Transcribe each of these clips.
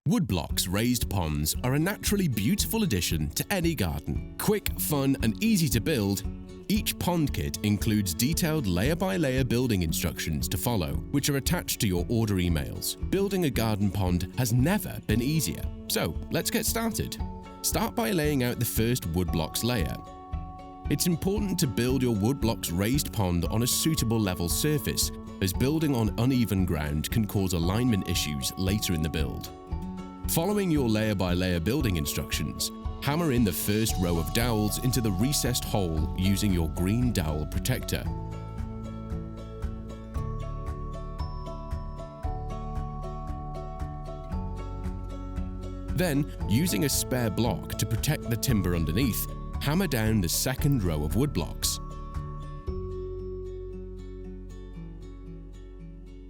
Woodblocks raised ponds are a naturally beautiful addition to any garden. Quick, fun, and easy to build, each pond kit includes detailed layer-by-layer building instructions to follow, which are attached to your order emails. Building a garden pond has never been easier. So let's get started. Start by laying out the first Woodblocks layer. It's important to build your Woodblocks raised pond on a suitable level surface, as building on uneven ground can cause alignment issues later in the build. Following your layer-by-layer building instructions, hammer in the first row of dowels into the recessed hole using your green dowel protector. Then, using a spare block to protect the timber underneath, hammer down the second row of woodblocks.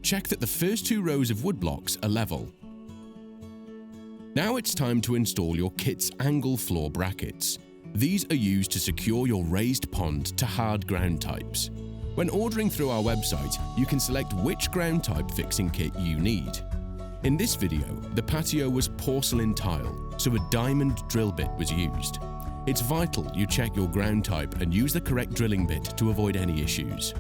Check that the first two rows of woodblocks are level. Now it's time to install your kit's angle floor brackets. These are used to secure your raised pond to hard ground types. When ordering through our website, you can select which ground type fixing kit you need. In this video, the patio was porcelain tile, so a diamond drill bit was used. It's vital you check your ground type and use the correct drilling bit to avoid any issues.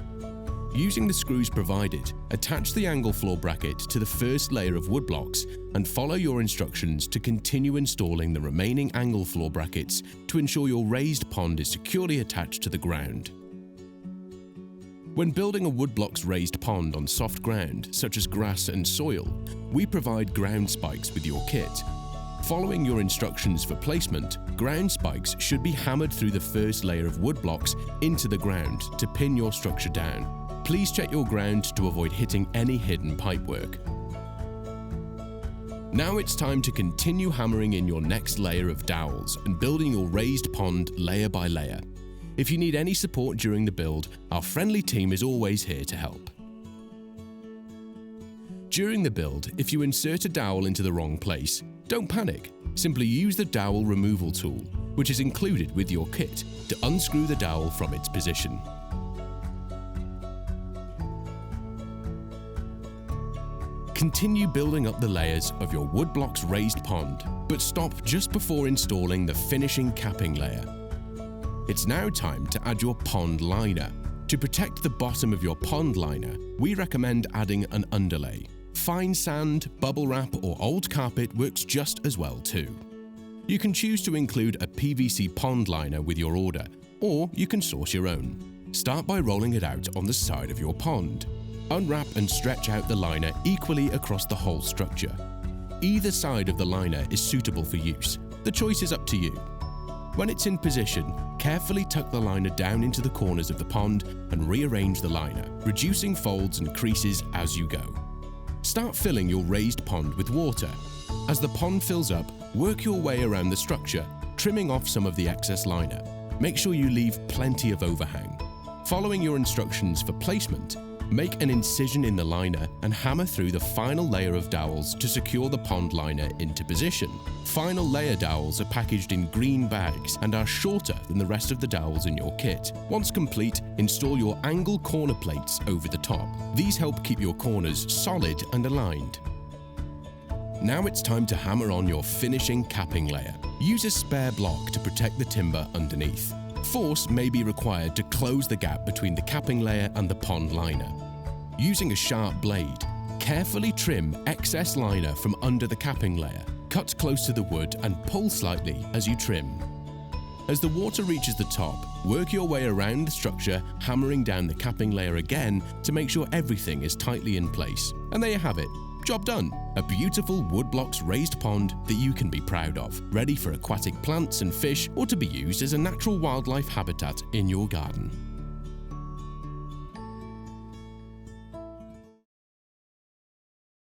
Using the screws provided, attach the angle floor bracket to the first layer of woodblocks and follow your instructions to continue installing the remaining angle floor brackets to ensure your raised pond is securely attached to the ground. When building a Woodblocks raised pond on soft ground, such as grass and soil, we provide ground spikes with your kit. Following your instructions for placement, ground spikes should be hammered through the first layer of woodblocks into the ground to pin your structure down. Please check your ground to avoid hitting any hidden pipework. Now it's time to continue hammering in your next layer of dowels and building your raised pond layer by layer. If you need any support during the build, our friendly team is always here to help. During the build, if you insert a dowel into the wrong place, don't panic. Simply use the dowel removal tool, which is included with your kit, to unscrew the dowel from its position. Continue building up the layers of your Woodblocks raised pond, but stop just before installing the finishing capping layer. It's now time to add your pond liner. To protect the bottom of your pond liner, we recommend adding an underlay. Fine sand, bubble wrap, or old carpet works just as well too. You can choose to include a PVC pond liner with your order, or you can source your own. Start by rolling it out on the side of your pond. Unwrap and stretch out the liner equally across the whole structure. Either side of the liner is suitable for use. The choice is up to you. When it's in position, carefully tuck the liner down into the corners of the pond and rearrange the liner, reducing folds and creases as you go. Start filling your raised pond with water. As the pond fills up, work your way around the structure, trimming off some of the excess liner. Make sure you leave plenty of overhang. Following your instructions for placement, make an incision in the liner and hammer through the final layer of dowels to secure the pond liner into position. Final layer dowels are packaged in green bags and are shorter than the rest of the dowels in your kit. Once complete, install your angle corner plates over the top. These help keep your corners solid and aligned. Now it's time to hammer on your finishing capping layer. Use a spare block to protect the timber underneath. Force may be required to close the gap between the capping layer and the pond liner. Using a sharp blade, carefully trim excess liner from under the capping layer. Cut close to the wood and pull slightly as you trim. As the water reaches the top, work your way around the structure, hammering down the capping layer again to make sure everything is tightly in place. And there you have it. Job done. A beautiful Woodblocks raised pond that you can be proud of, ready for aquatic plants and fish or to be used as a natural wildlife habitat in your garden.